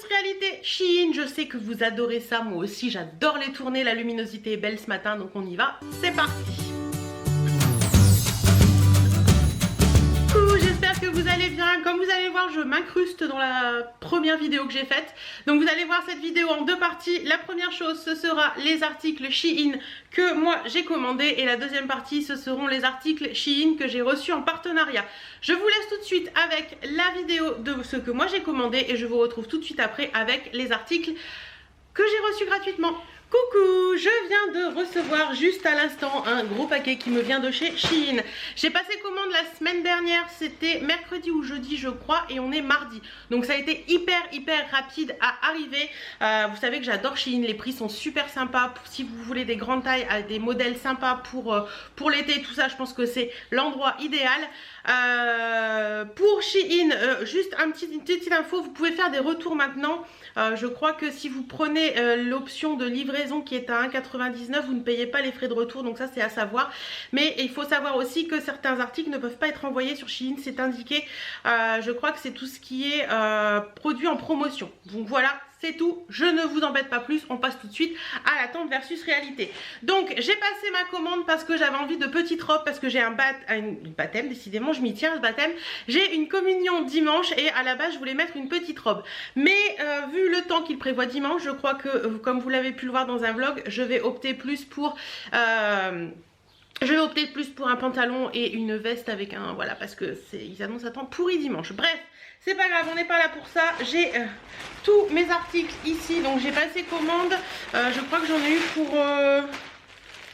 réalité Shein, je sais que vous adorez ça, moi aussi j'adore les tourner, la luminosité est belle ce matin donc on y va, c'est parti. J'espère que vous allez bien. Comme vous allez voir, je m'incruste dans la première vidéo que j'ai faite. Donc vous allez voir cette vidéo en deux parties. La première chose, ce sera les articles Shein que moi j'ai commandés. Et la deuxième partie, ce seront les articles Shein que j'ai reçus en partenariat. Je vous laisse tout de suite avec la vidéo de ce que moi j'ai commandé. Et je vous retrouve tout de suite après avec les articles que j'ai reçus gratuitement. Coucou, je viens de recevoir juste à l'instant un gros paquet qui me vient de chez Shein. J'ai passé commande la semaine dernière, c'était mercredi ou jeudi je crois et on est mardi. Donc ça a été hyper rapide à arriver. Vous savez que j'adore Shein, les prix sont super sympas. Si vous voulez des grandes tailles, des modèles sympas pour l'été, tout ça, je pense que c'est l'endroit idéal. Pour Shein, juste une petite info, vous pouvez faire des retours maintenant. Je crois que si vous prenez l'option de livraison qui est à 1,99 €, vous ne payez pas les frais de retour, donc ça c'est à savoir. Mais il faut savoir aussi que certains articles ne peuvent pas être envoyés sur Shein, c'est indiqué. Je crois que c'est tout ce qui est produit en promotion. Donc voilà, c'est tout, je ne vous embête pas plus, on passe tout de suite à l'attente versus réalité. Donc j'ai passé ma commande parce que j'avais envie de petites robes, parce que j'ai un baptême, décidément je m'y tiens ce baptême. J'ai une communion dimanche et à la base je voulais mettre une petite robe. Mais vu le temps qu'il prévoit dimanche, je crois que comme vous l'avez pu le voir dans un vlog, je vais opter plus pour... un pantalon et une veste avec un... Voilà, parce que ils annoncent attendre pourri dimanche. Bref, c'est pas grave, on n'est pas là pour ça. J'ai tous mes articles ici, donc j'ai passé commande. Je crois que j'en ai eu pour...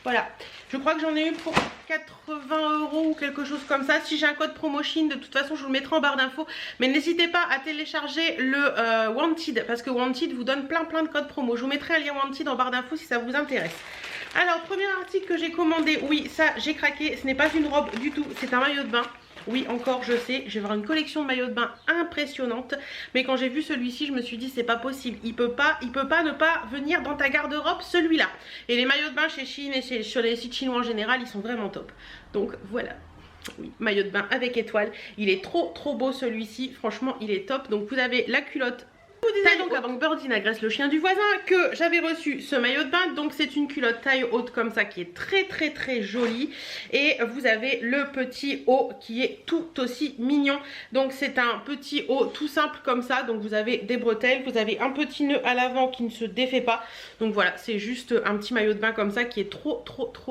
voilà, je crois que j'en ai eu pour 80 € ou quelque chose comme ça. Si j'ai un code promo Shein, de toute façon je vous le mettrai en barre d'infos. Mais n'hésitez pas à télécharger le Wanted, parce que Wanted vous donne plein de codes promo. Je vous mettrai un lien Wanted en barre d'infos si ça vous intéresse. Alors, premier article que j'ai commandé, oui, ça j'ai craqué, ce n'est pas une robe du tout, c'est un maillot de bain. Oui, encore je sais, je vais avoir une collection de maillots de bain impressionnante. Mais quand j'ai vu celui-ci, je me suis dit c'est pas possible, il peut pas ne pas venir dans ta garde-robe celui-là. Et les maillots de bain chez Shein et sur les sites chinois en général, ils sont vraiment top. Donc voilà. Oui, maillot de bain avec étoile, il est trop beau celui-ci, franchement il est top. Donc vous avez la culotte. Je vous disais donc avant que Birdie n'agresse le chien du voisin que j'avais reçu ce maillot de bain. Donc c'est une culotte taille haute comme ça qui est très jolie. Et vous avez le petit haut qui est tout aussi mignon. Donc c'est un petit haut tout simple comme ça. Donc vous avez des bretelles, vous avez un petit nœud à l'avant qui ne se défait pas. Donc voilà, c'est juste un petit maillot de bain comme ça qui est trop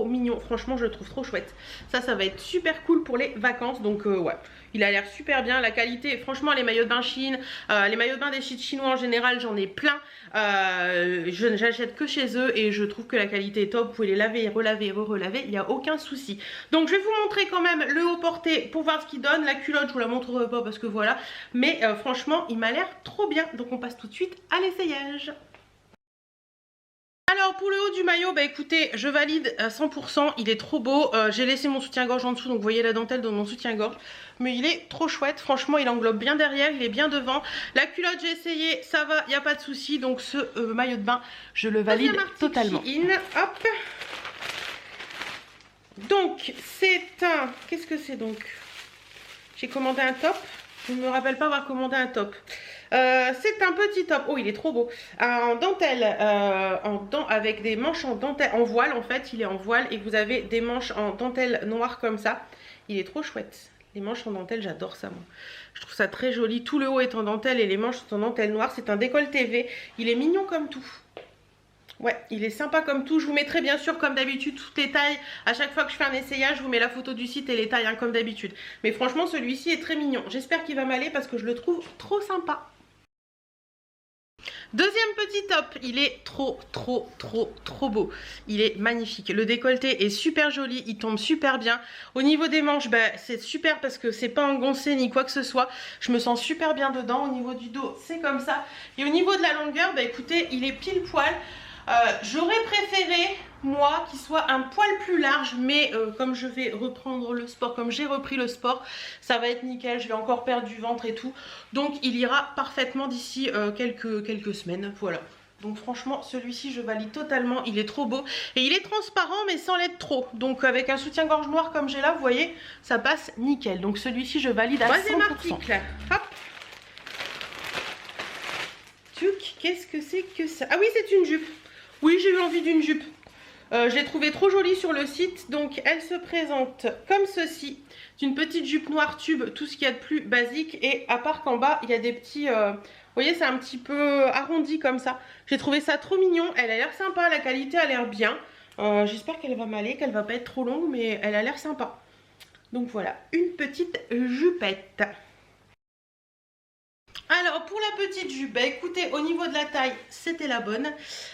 mignon. Franchement je le trouve trop chouette. Ça va être super cool pour les vacances. Donc ouais, il a l'air super bien. La qualité, franchement les maillots de bain Shein, les maillots de bain des sites chinois en général j'en ai plein, je n'achète que chez eux et je trouve que la qualité est top. Vous pouvez les laver et relaver, relaver, il n'y a aucun souci. Donc je vais vous montrer quand même le haut porté pour voir ce qu'il donne. La culotte je vous la montrerai pas parce que voilà, mais franchement il m'a l'air trop bien. Donc on passe tout de suite à l'essayage. Alors pour le haut du maillot, bah écoutez, je valide à 100%, il est trop beau. J'ai laissé mon soutien-gorge en dessous, donc vous voyez la dentelle dans mon soutien-gorge. Mais il est trop chouette, franchement il englobe bien derrière, il est bien devant. La culotte j'ai essayé, ça va, il n'y a pas de souci. Donc ce maillot de bain, je le valide totalement. Shein, hop. Donc c'est un... Qu'est-ce que c'est donc? J'ai commandé un top, je ne me rappelle pas avoir commandé un top. C'est un petit top, oh il est trop beau, en dentelle, avec des manches en dentelle, en voile en fait, il est en voile et vous avez des manches en dentelle noire comme ça. Il est trop chouette, les manches en dentelle, j'adore ça moi. Je trouve ça très joli, tout le haut est en dentelle et les manches sont en dentelle noire. C'est un décolleté V, il est mignon comme tout. Ouais, il est sympa comme tout. Je vous mettrai bien sûr comme d'habitude toutes les tailles. À chaque fois que je fais un essayage, je vous mets la photo du site et les tailles hein, comme d'habitude. Mais franchement celui-ci est très mignon. J'espère qu'il va m'aller parce que je le trouve trop sympa. Deuxième petit top, il est trop beau. Il est magnifique. Le décolleté est super joli, il tombe super bien. Au niveau des manches, bah, c'est super parce que c'est pas engoncé ni quoi que ce soit. Je me sens super bien dedans. Au niveau du dos, c'est comme ça. Et au niveau de la longueur, bah écoutez, il est pile poil. J'aurais préféré moi qu'il soit un poil plus large, mais comme je vais reprendre le sport, comme j'ai repris le sport, ça va être nickel. Je vais encore perdre du ventre et tout, donc il ira parfaitement d'ici quelques semaines. Voilà, donc franchement celui-ci je valide totalement. Il est trop beau et il est transparent mais sans l'être trop, donc avec un soutien-gorge noir comme j'ai là, vous voyez, ça passe nickel. Donc celui-ci je valide à 100%. Troisième article, hop. Tuc, qu'est-ce que c'est que ça? Ah oui, c'est une jupe. Oui, j'ai eu envie d'une jupe. Je l'ai trouvée trop jolie sur le site. Donc, elle se présente comme ceci. C'est une petite jupe noire tube, tout ce qu'il y a de plus basique. Et à part qu'en bas, il y a des petits... vous voyez, c'est un petit peu arrondi comme ça. J'ai trouvé ça trop mignon. Elle a l'air sympa, la qualité a l'air bien. J'espère qu'elle va m'aller, qu'elle va pas être trop longue, mais elle a l'air sympa. Donc voilà, une petite jupette. Alors pour la petite jupe, bah écoutez, au niveau de la taille, c'était la bonne.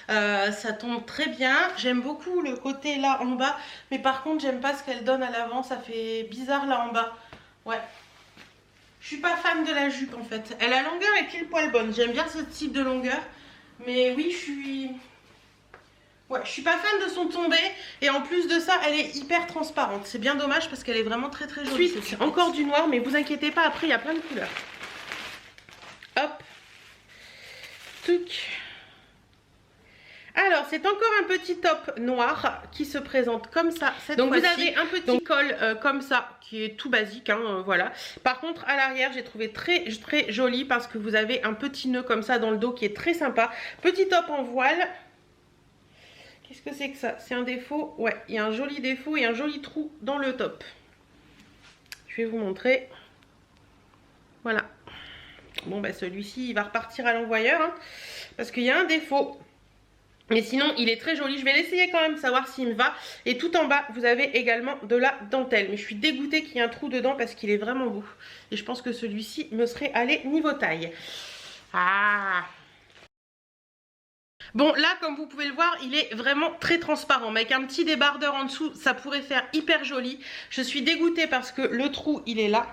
Ça tombe très bien. J'aime beaucoup le côté là en bas, mais par contre j'aime pas ce qu'elle donne à l'avant. Ça fait bizarre là en bas. Ouais. Je suis pas fan de la jupe en fait. La longueur est pile poil bonne. J'aime bien ce type de longueur. Mais oui, je suis pas fan de son tombé. Et en plus de ça, elle est hyper transparente. C'est bien dommage parce qu'elle est vraiment très très jolie. Ensuite, encore du noir, mais vous inquiétez pas, après il y a plein de couleurs. Hop. Tuc. Alors, c'est encore un petit top noir qui se présente comme ça. Donc, vous avez un petit col comme ça qui est tout basique. Hein, voilà. Par contre, à l'arrière, j'ai trouvé très très joli parce que vous avez un petit nœud comme ça dans le dos qui est très sympa. Petit top en voile. Qu'est-ce que c'est que ça? C'est un défaut? Ouais, il y a un joli défaut et un joli trou dans le top. Je vais vous montrer. Voilà. Bon, bah celui-ci, il va repartir à l'envoyeur. Hein, parce qu'il y a un défaut. Mais sinon, il est très joli. Je vais l'essayer quand même, savoir s'il me va. Et tout en bas, vous avez également de la dentelle. Mais je suis dégoûtée qu'il y ait un trou dedans parce qu'il est vraiment beau. Et je pense que celui-ci me serait allé niveau taille. Ah! Bon, là, comme vous pouvez le voir, il est vraiment très transparent. Mais avec un petit débardeur en dessous, ça pourrait faire hyper joli. Je suis dégoûtée parce que le trou, il est là.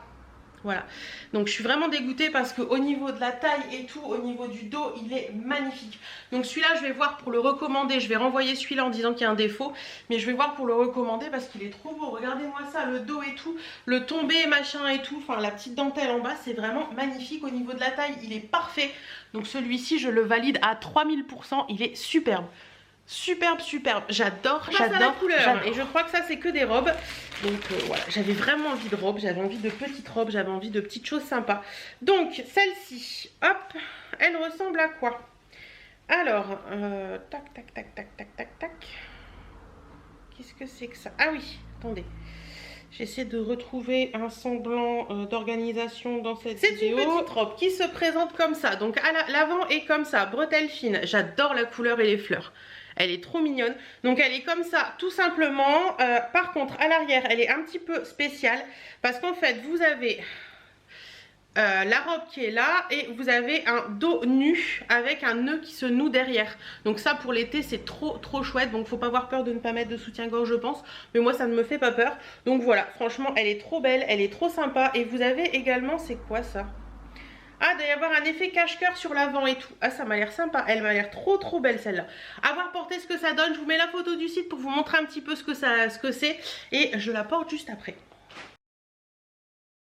Voilà, donc je suis vraiment dégoûtée parce qu'au niveau de la taille et tout, au niveau du dos, il est magnifique. Donc celui-là, je vais voir pour le recommander. Je vais renvoyer celui-là en disant qu'il y a un défaut. Mais je vais voir pour le recommander parce qu'il est trop beau. Regardez-moi ça, le dos et tout, le tombé, machin et tout. Enfin, la petite dentelle en bas, c'est vraiment magnifique. Au niveau de la taille, il est parfait. Donc celui-ci, je le valide à 3000%. Il est superbe. Superbe, superbe, j'adore, j'adore. Et je crois que ça c'est que des robes. Donc voilà, j'avais vraiment envie de robes, j'avais envie de petites robes, j'avais envie de petites choses sympas. Donc celle-ci, hop, elle ressemble à quoi? Alors, tac, tac, tac, tac, tac, tac, tac. Qu'est-ce que c'est que ça? Ah oui, attendez. J'essaie de retrouver un semblant d'organisation dans cette vidéo. C'est une petite robe qui se présente comme ça. Donc à l'avant est comme ça, bretelle fine. J'adore la couleur et les fleurs. Elle est trop mignonne. Donc elle est comme ça tout simplement. Par contre à l'arrière elle est un petit peu spéciale. Parce qu'en fait vous avez la robe qui est là. Et vous avez un dos nu avec un nœud qui se noue derrière. Donc ça pour l'été c'est trop trop chouette. Donc faut pas avoir peur de ne pas mettre de soutien-gorge je pense. Mais moi ça ne me fait pas peur. Donc voilà, franchement elle est trop belle. Elle est trop sympa. Et vous avez également, c'est quoi ça? Ah, il doit y avoir un effet cache-cœur sur l'avant et tout. Ah, ça m'a l'air sympa. Elle m'a l'air trop trop belle celle-là. À voir porter ce que ça donne. Je vous mets la photo du site pour vous montrer un petit peu ce que c'est. Et je la porte juste après.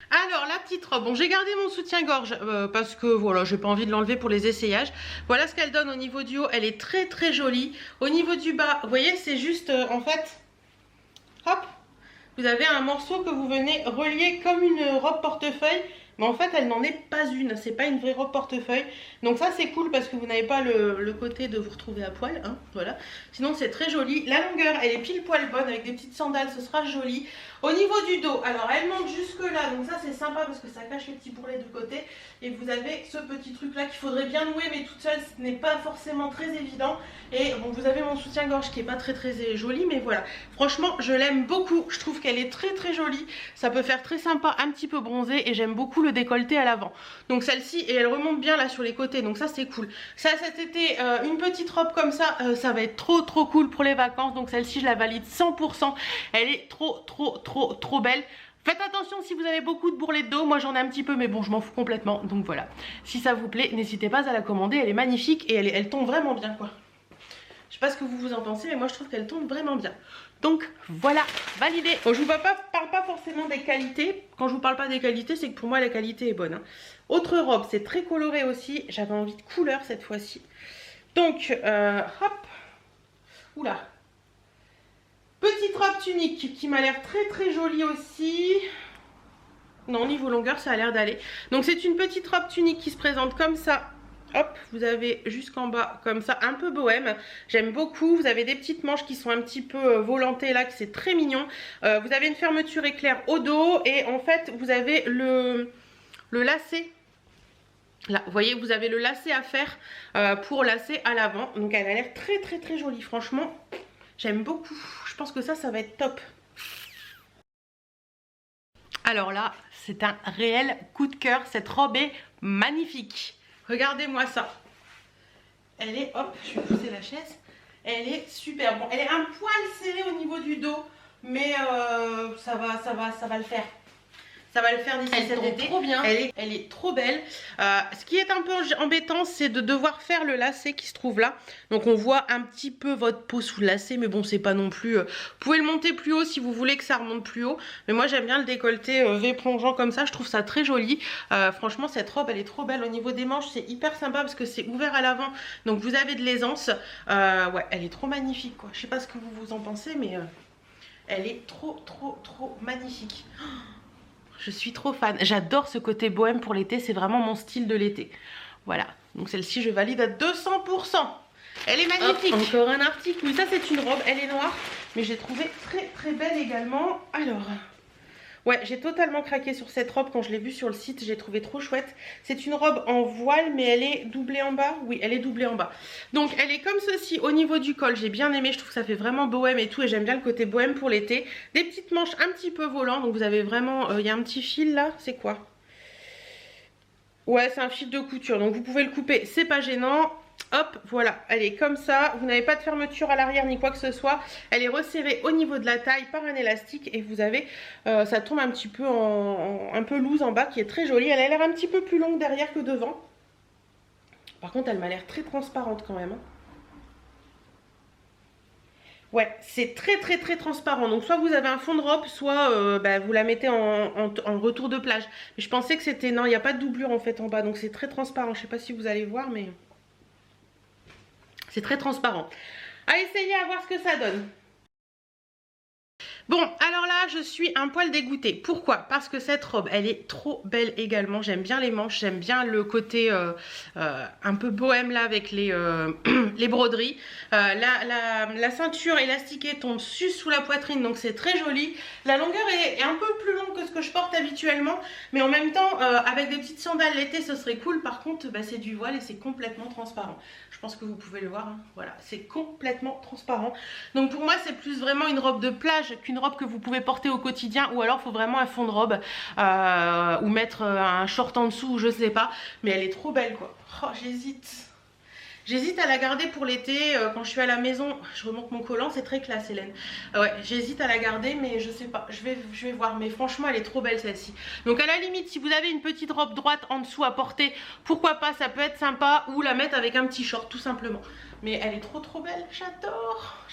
Alors la petite robe, bon j'ai gardé mon soutien-gorge parce que voilà j'ai pas envie de l'enlever pour les essayages. Voilà ce qu'elle donne au niveau du haut, elle est très très jolie. Au niveau du bas, vous voyez c'est juste en fait, hop, vous avez un morceau que vous venez relier comme une robe portefeuille. Mais en fait elle n'en est pas une, c'est pas une vraie robe portefeuille. Donc ça c'est cool parce que vous n'avez pas le côté de vous retrouver à poil, hein, voilà. Sinon c'est très joli, la longueur elle est pile poil bonne avec des petites sandales, ce sera joli. Au niveau du dos, alors elle monte jusque là, donc ça c'est sympa parce que ça cache les petits bourrelets de côté. Et vous avez ce petit truc là qu'il faudrait bien nouer mais toute seule ce n'est pas forcément très évident. Et bon vous avez mon soutien-gorge qui est pas très très joli mais voilà. Franchement je l'aime beaucoup, je trouve qu'elle est très très jolie. Ça peut faire très sympa, un petit peu bronzé et j'aime beaucoup le décolleté à l'avant. Donc celle-ci et elle remonte bien là sur les côtés donc ça c'est cool. Ça cet été une petite robe comme ça, ça va être trop trop cool pour les vacances. Donc celle-ci je la valide 100%. Elle est trop belle. Faites attention si vous avez beaucoup de bourrelets de dos, moi j'en ai un petit peu mais bon je m'en fous complètement. Donc voilà, si ça vous plaît n'hésitez pas à la commander, elle est magnifique et elle tombe vraiment bien quoi. Je sais pas ce que vous en pensez mais moi je trouve qu'elle tombe vraiment bien. Donc voilà, validé. Bon, je vous parle pas forcément des qualités. Quand je vous parle pas des qualités, c'est que pour moi la qualité est bonne. Hein. Autre robe, c'est très coloré aussi. J'avais envie de couleur cette fois-ci. Donc, hop. Oula. Petite robe tunique qui m'a l'air très très jolie aussi. Non, niveau longueur, ça a l'air d'aller. Donc c'est une petite robe tunique qui se présente comme ça. Hop, vous avez jusqu'en bas comme ça, un peu bohème. J'aime beaucoup. Vous avez des petites manches qui sont un petit peu volantées là, que c'est très mignon. Vous avez une fermeture éclair au dos et en fait, vous avez le lacet. Là, vous voyez, vous avez le lacet à faire pour lacer à l'avant. Donc, elle a l'air très, très, très jolie. Franchement, j'aime beaucoup. Je pense que ça va être top. Alors là, c'est un réel coup de cœur. Cette robe est magnifique. Regardez-moi ça. Elle est, hop, je vais pousser la chaise. Elle est super. Bon, elle est un poil serrée au niveau du dos, mais ça va le faire. Ça va le faire d'ici cet été. Trop bien. Elle est trop belle. Ce qui est un peu embêtant, c'est de devoir faire le lacet qui se trouve là. Donc on voit un petit peu votre peau sous le lacet, mais bon, c'est pas non plus. Vous pouvez le monter plus haut si vous voulez que ça remonte plus haut. Mais moi, j'aime bien le décolleté V plongeant comme ça. Je trouve ça très joli. Franchement, cette robe, elle est trop belle. Au niveau des manches, c'est hyper sympa parce que c'est ouvert à l'avant. Donc vous avez de l'aisance. Ouais, elle est trop magnifique, quoi. Je sais pas ce que vous en pensez, mais elle est trop magnifique. Je suis trop fan. J'adore ce côté bohème pour l'été. C'est vraiment mon style de l'été. Voilà. Donc celle-ci, je valide à 200%. Elle est magnifique. Hop, encore un article. Oui, ça, c'est une robe. Elle est noire. Mais j'ai trouvé très belle également. Alors... Ouais, j'ai totalement craqué sur cette robe quand je l'ai vue sur le site. J'ai trouvé trop chouette. C'est une robe en voile, mais elle est doublée en bas. Oui, elle est doublée en bas. Donc, elle est comme ceci au niveau du col. J'ai bien aimé. Je trouve que ça fait vraiment bohème et tout. Et j'aime bien le côté bohème pour l'été. Des petites manches un petit peu volantes. Donc, vous avez vraiment... Il y a un petit fil là. C'est quoi? Ouais, c'est un fil de couture. Donc, vous pouvez le couper. C'est pas gênant. Hop, voilà, elle est comme ça. Vous n'avez pas de fermeture à l'arrière ni quoi que ce soit. Elle est resserrée au niveau de la taille par un élastique. Et vous avez, ça tombe un petit peu un peu loose en bas qui est très jolie. Elle a l'air un petit peu plus longue derrière que devant. Par contre, elle m'a l'air très transparente quand même. Ouais, c'est très transparent. Donc soit vous avez un fond de robe, soit vous la mettez en retour de plage. Mais je pensais que c'était... Non, il n'y a pas de doublure en fait en bas. Donc c'est très transparent. Je ne sais pas si vous allez voir, mais... C'est très transparent. À essayer, à voir ce que ça donne. Bon, alors là, je suis un poil dégoûtée. Pourquoi? Parce que cette robe, elle est trop belle également. J'aime bien les manches, j'aime bien le côté un peu bohème là avec les, les broderies. La ceinture élastiquée tombe sous la poitrine, donc c'est très joli. La longueur est un peu plus longue que ce que je porte habituellement, mais en même temps, avec des petites sandales l'été, ce serait cool. Par contre, c'est du voile et c'est complètement transparent. Je pense que vous pouvez le voir, hein. Voilà, c'est complètement transparent. Donc pour moi, c'est plus vraiment une robe de plage qu'une robe que vous pouvez porter au quotidien, ou alors il faut vraiment un fond de robe ou mettre un short en dessous, ou je sais pas. Mais elle est trop belle, quoi. Oh, j'hésite à la garder pour l'été quand je suis à la maison. Je remonte mon collant, c'est très classe, Hélène. Ouais, j'hésite à la garder, mais je sais pas. Je vais voir. Mais franchement, elle est trop belle celle-ci. Donc à la limite, si vous avez une petite robe droite en dessous à porter, pourquoi pas, ça peut être sympa. Ou la mettre avec un petit short, tout simplement. Mais elle est trop belle. J'adore.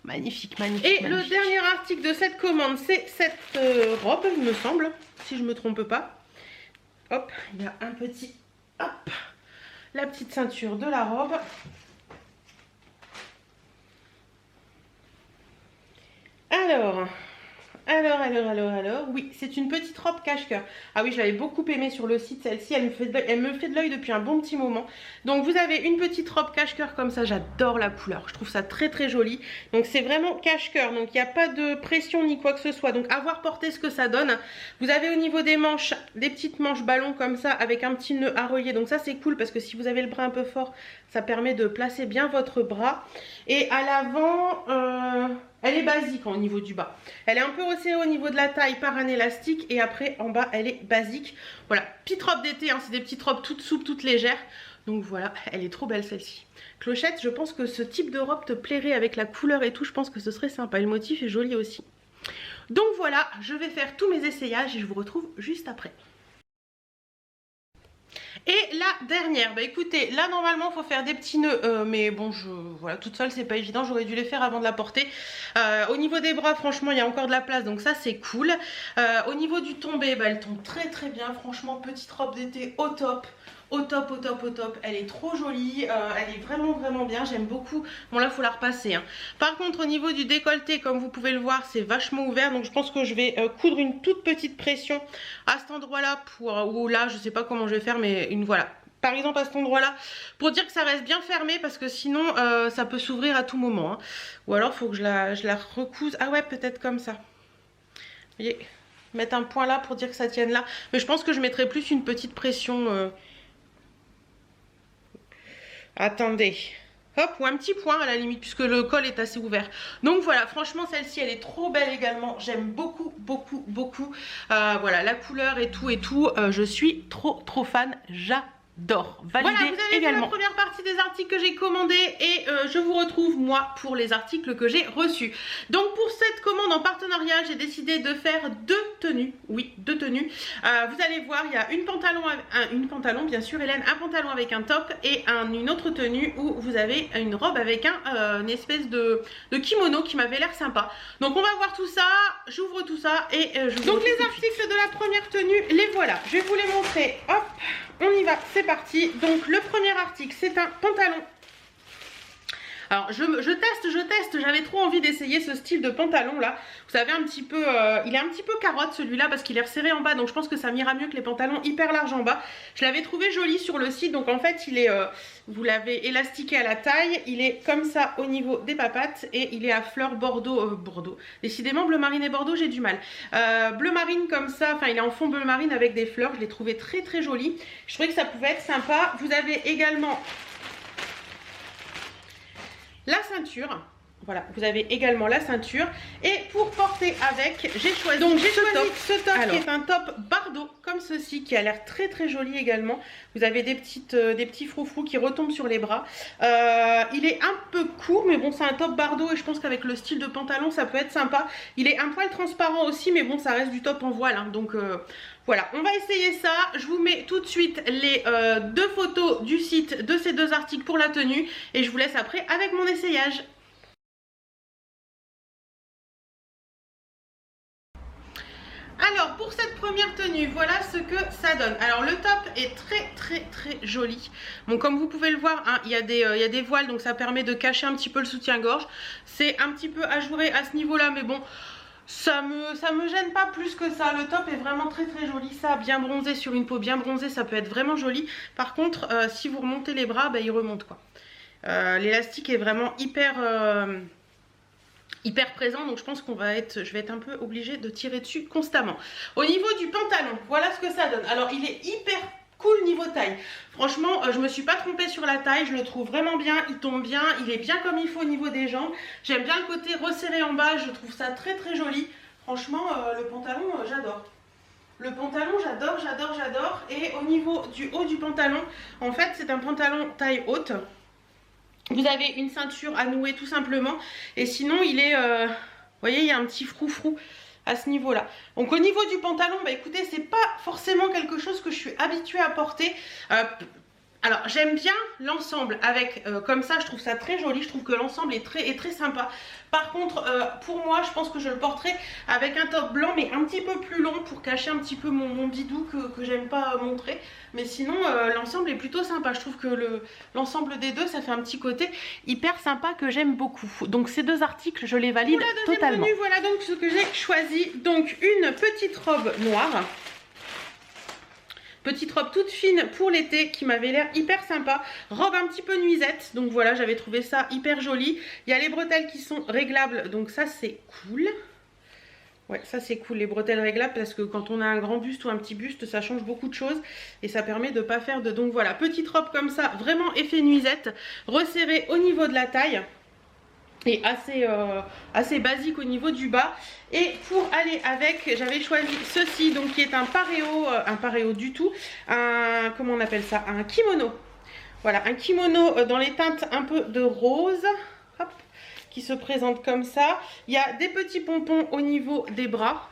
Magnifique. Et le dernier article de cette commande, c'est cette robe, il me semble, si je me trompe pas. Hop, il y a un petit... Hop, la petite ceinture de la robe. Alors, oui, c'est une petite robe cache-cœur. Ah oui, je l'avais beaucoup aimée sur le site, celle-ci, elle me fait de l'œil depuis un bon petit moment. Donc vous avez une petite robe cache-cœur comme ça, j'adore la couleur, je trouve ça très joli. Donc c'est vraiment cache-cœur, donc il n'y a pas de pression ni quoi que ce soit. Donc à voir porter ce que ça donne. Vous avez au niveau des manches, des petites manches ballons comme ça, avec un petit nœud à relier. Donc ça c'est cool parce que si vous avez le bras un peu fort, ça permet de placer bien votre bras. Et à l'avant... elle est basique au niveau du bas. Elle est un peu resserrée au niveau de la taille par un élastique. Et après, en bas, elle est basique. Voilà, petite robe d'été, hein, c'est des petites robes toutes souples, toutes légères. Donc voilà, elle est trop belle celle-ci. Clochette, je pense que ce type de robe te plairait avec la couleur et tout. Je pense que ce serait sympa. Et le motif est joli aussi. Donc voilà, je vais faire tous mes essayages et je vous retrouve juste après. Et la dernière, bah écoutez, là normalement il faut faire des petits nœuds, mais bon, voilà, toute seule c'est pas évident, j'aurais dû les faire avant de la porter. Au niveau des bras, franchement, il y a encore de la place, donc ça c'est cool. Au niveau du tombé, bah elle tombe très bien, franchement, petite robe d'été au top. au top, au top, au top. Elle est trop jolie, elle est vraiment vraiment bien, j'aime beaucoup. Bon là faut la repasser, hein. Par contre au niveau du décolleté, comme vous pouvez le voir, c'est vachement ouvert, donc je pense que je vais coudre une toute petite pression à cet endroit là ou là je sais pas comment je vais faire, mais une voilà, par exemple à cet endroit là, pour dire que ça reste bien fermé, parce que sinon ça peut s'ouvrir à tout moment, hein. Ou alors il faut que je la recouse. Ah ouais, peut-être comme ça, vous voyez, mettre un point là pour dire que ça tienne là, mais je pense que je mettrai plus une petite pression attendez, hop, ou un petit point à la limite, puisque le col est assez ouvert. Donc voilà, franchement celle-ci elle est trop belle également, j'aime beaucoup beaucoup beaucoup, voilà la couleur et tout je suis trop fan, j'adore. Validé. Voilà, vous avez également vu la première partie des articles que j'ai commandés, et je vous retrouve moi pour les articles que j'ai reçus. Donc pour cette commande en partenariat, j'ai décidé de faire deux tenues, oui deux tenues. Vous allez voir, il y a une pantalon bien sûr Hélène, un pantalon avec un top, et une autre tenue où vous avez une robe avec une espèce de kimono qui m'avait l'air sympa. Donc on va voir tout ça, j'ouvre tout ça et je vous... Donc les articles de la première tenue, les voilà, je vais vous les montrer. Hop, on y va, c'est parti. Donc le premier article, c'est un pantalon. Alors je teste, j'avais trop envie d'essayer ce style de pantalon là. Vous savez, un petit peu, il est un petit peu carotte celui-là, parce qu'il est resserré en bas, donc je pense que ça m'ira mieux que les pantalons hyper larges en bas. Je l'avais trouvé joli sur le site, donc en fait il est, vous l'avez élastiqué à la taille, il est comme ça au niveau des papates, et il est à fleurs bordeaux, décidément bleu marine et bordeaux j'ai du mal. Bleu marine comme ça, enfin il est en fond bleu marine avec des fleurs, je l'ai trouvé très joli. Je trouvais que ça pouvait être sympa. Vous avez également la ceinture, voilà, vous avez également la ceinture, et pour porter avec, j'ai choisi ce top qui est un top bardeau comme ceci, qui a l'air très joli également. Vous avez des petits froufrous qui retombent sur les bras. Il est un peu court, mais bon c'est un top bardeau, et je pense qu'avec le style de pantalon ça peut être sympa. Il est un poil transparent aussi, mais bon ça reste du top en voile, hein, donc voilà, on va essayer ça. Je vous mets tout de suite les deux photos du site de ces deux articles pour la tenue, et je vous laisse après avec mon essayage. Alors pour cette première tenue, voilà ce que ça donne. Alors le top est très joli. Bon, comme vous pouvez le voir, hein, il y a des voiles, donc ça permet de cacher un petit peu le soutien-gorge. C'est un petit peu ajouré à ce niveau là, mais bon, ça me gêne pas plus que ça. Le top est vraiment très joli. Ça, bien bronzé sur une peau bien bronzée, ça peut être vraiment joli. Par contre, si vous remontez les bras, bah, il remonte quoi. L'élastique est vraiment hyper présent, donc je pense je vais être un peu obligée de tirer dessus constamment. Au niveau du pantalon, voilà ce que ça donne. Alors il est hyper cool niveau taille. Franchement, je me suis pas trompée sur la taille, je le trouve vraiment bien, il tombe bien, il est bien comme il faut au niveau des jambes. J'aime bien le côté resserré en bas, je trouve ça très joli. Franchement, le pantalon, j'adore. Le pantalon, j'adore. Et au niveau du haut du pantalon, en fait, c'est un pantalon taille haute. Vous avez une ceinture à nouer tout simplement, et sinon il est, vous voyez, il y a un petit froufrou à ce niveau là. Donc au niveau du pantalon, bah écoutez, c'est pas forcément quelque chose que je suis habituée à porter. Alors j'aime bien l'ensemble avec comme ça, je trouve ça très joli, je trouve que l'ensemble est très sympa. Par contre pour moi, je pense que je le porterai avec un top blanc, mais un petit peu plus long, pour cacher un petit peu mon bidou que j'aime pas montrer. Mais sinon l'ensemble est plutôt sympa. Je trouve que l'ensemble des deux, ça fait un petit côté hyper sympa que j'aime beaucoup. Donc ces deux articles, je les valide totalement. Tenue, voilà donc ce que j'ai choisi. Donc une petite robe noire. Petite robe toute fine pour l'été qui m'avait l'air hyper sympa. Robe un petit peu nuisette. Donc voilà, j'avais trouvé ça hyper joli. Il y a les bretelles qui sont réglables. Donc ça, c'est cool. Ouais, ça c'est cool, les bretelles réglables, parce que quand on a un grand buste ou un petit buste, ça change beaucoup de choses. Et ça permet de ne pas faire de... Donc voilà, petite robe comme ça, vraiment effet nuisette. Resserrée au niveau de la taille. Et assez basique au niveau du bas. Et pour aller avec, j'avais choisi ceci, donc qui est un paréo du tout, comment on appelle ça, un kimono. Voilà, un kimono dans les teintes un peu de rose, hop, qui se présente comme ça. Il y a des petits pompons au niveau des bras.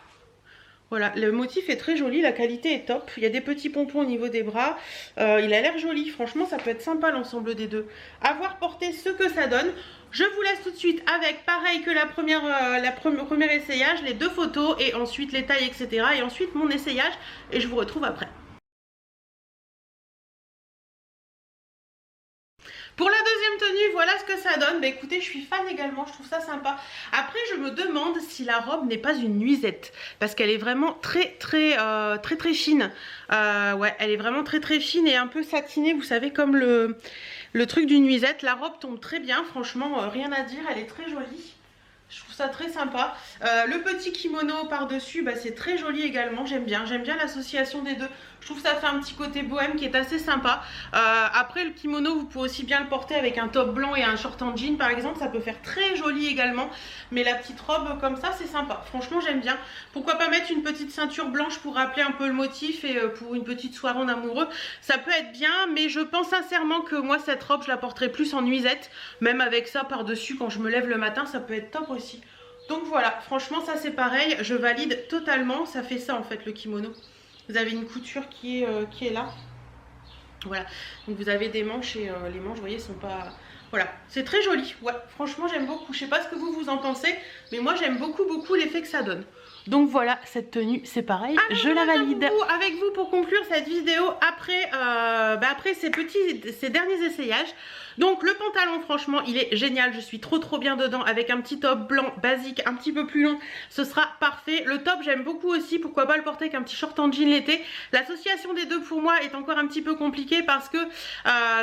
Voilà, le motif est très joli, la qualité est top. Il y a des petits pompons au niveau des bras. Il a l'air joli, franchement ça peut être sympa l'ensemble des deux. À voir porter ce que ça donne. Je vous laisse tout de suite avec, pareil que le premier essayage, les deux photos, et ensuite les tailles, etc. Et ensuite mon essayage, et je vous retrouve après. Pour la deuxième tenue, voilà ce que ça donne. Bah écoutez, je suis fan également, je trouve ça sympa. Après, je me demande si la robe n'est pas une nuisette, parce qu'elle est vraiment très fine. Ouais, elle est vraiment très fine et un peu satinée, vous savez, comme le truc d'une nuisette. La robe tombe très bien, franchement, rien à dire, elle est très jolie. Je trouve ça très sympa. Le petit kimono par-dessus, bah, c'est très joli également. J'aime bien l'association des deux. Je trouve que ça fait un petit côté bohème qui est assez sympa. Après, le kimono, vous pouvez aussi bien le porter avec un top blanc et un short en jean par exemple. Ça peut faire très joli également. Mais la petite robe comme ça, c'est sympa. Franchement, j'aime bien. Pourquoi pas mettre une petite ceinture blanche pour rappeler un peu le motif et pour une petite soirée en amoureux. Ça peut être bien, mais je pense sincèrement que moi, cette robe, je la porterai plus en nuisette. Même avec ça par-dessus, quand je me lève le matin, ça peut être top aussi. Donc voilà, franchement ça c'est pareil, je valide totalement, ça fait ça en fait le kimono. Vous avez une couture qui est là. Voilà, donc vous avez des manches et les manches, vous voyez, sont pas... Voilà, c'est très joli, ouais, franchement j'aime beaucoup. Je sais pas ce que vous en pensez, mais moi j'aime beaucoup l'effet que ça donne. Donc voilà, cette tenue c'est pareil, je la valide. Avec vous pour conclure cette vidéo après ces derniers essayages. Donc le pantalon franchement il est génial, je suis trop bien dedans avec un petit top blanc basique un petit peu plus long, ce sera parfait. Le top j'aime beaucoup aussi, pourquoi pas le porter avec un petit short en jean l'été. L'association des deux pour moi est encore un petit peu compliquée parce que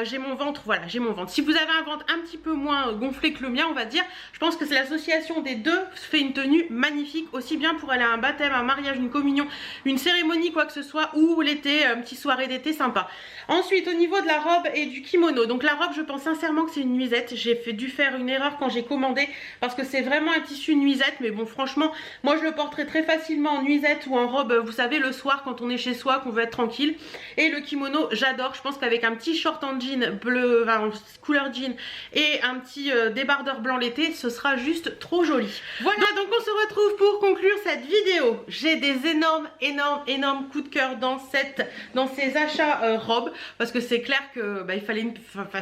j'ai mon ventre, voilà j'ai mon ventre. Si vous avez un ventre un petit peu moins gonflé que le mien on va dire, je pense que c'est l'association des deux fait une tenue magnifique, aussi bien pour aller à un baptême, un mariage, une communion, une cérémonie quoi que ce soit, ou l'été, une petite soirée d'été sympa. Ensuite au niveau de la robe et du kimono, donc la robe je pense sincèrement que c'est une nuisette. J'ai dû faire une erreur quand j'ai commandé parce que c'est vraiment un tissu nuisette, mais bon franchement moi je le porterai très facilement en nuisette ou en robe, vous savez, le soir quand on est chez soi, qu'on veut être tranquille. Et le kimono j'adore, je pense qu'avec un petit short en jean bleu, enfin, couleur jean et un petit débardeur blanc l'été, ce sera juste trop joli. Voilà, donc on se retrouve pour conclure cette vidéo. J'ai des énormes coups de cœur dans ces achats robes, parce que c'est clair que il fallait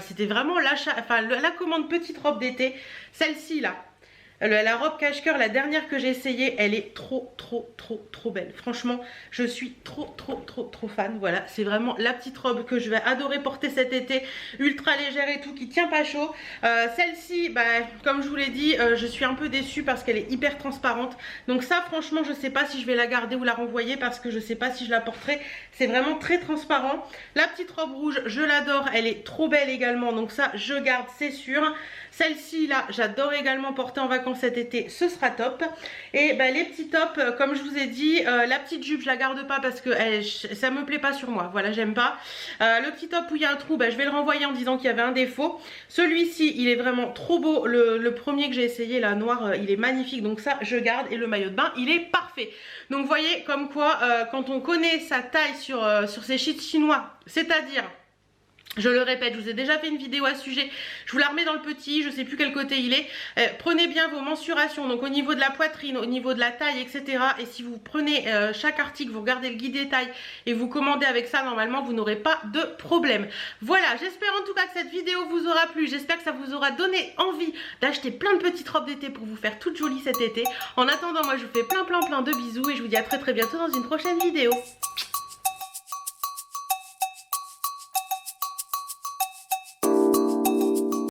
c'était vraiment l'achat, la commande petite robe d'été, celle-ci là. La robe cache-cœur, la dernière que j'ai essayée, elle est trop belle. Franchement, je suis trop fan. Voilà, c'est vraiment la petite robe que je vais adorer porter cet été, ultra légère et tout, qui tient pas chaud. Celle-ci, comme je vous l'ai dit, je suis un peu déçue parce qu'elle est hyper transparente. Donc ça, franchement, je sais pas si je vais la garder ou la renvoyer parce que je sais pas si je la porterai. C'est vraiment très transparent. La petite robe rouge, je l'adore. Elle est trop belle également. Donc ça, je garde, c'est sûr. Celle-ci là, j'adore également porter en vacances cet été, ce sera top. Et les petits tops, comme je vous ai dit, la petite jupe je la garde pas parce que ça me plaît pas sur moi, voilà, j'aime pas. Le petit top où il y a un trou, je vais le renvoyer en disant qu'il y avait un défaut. Celui-ci il est vraiment trop beau, le premier que j'ai essayé là, noir, il est magnifique, donc ça je garde. Et le maillot de bain il est parfait. Donc vous voyez comme quoi quand on connaît sa taille sur ces sheets chinois, c'est-à-dire... Je le répète, je vous ai déjà fait une vidéo à ce sujet, je vous la remets dans le petit, je sais plus quel côté il est. Prenez bien vos mensurations, donc au niveau de la poitrine, au niveau de la taille, etc. Et si vous prenez chaque article, vous regardez le guide des tailles et vous commandez avec ça, normalement vous n'aurez pas de problème. Voilà, j'espère en tout cas que cette vidéo vous aura plu, j'espère que ça vous aura donné envie d'acheter plein de petites robes d'été pour vous faire toute jolie cet été. En attendant, moi je vous fais plein de bisous et je vous dis à très bientôt dans une prochaine vidéo.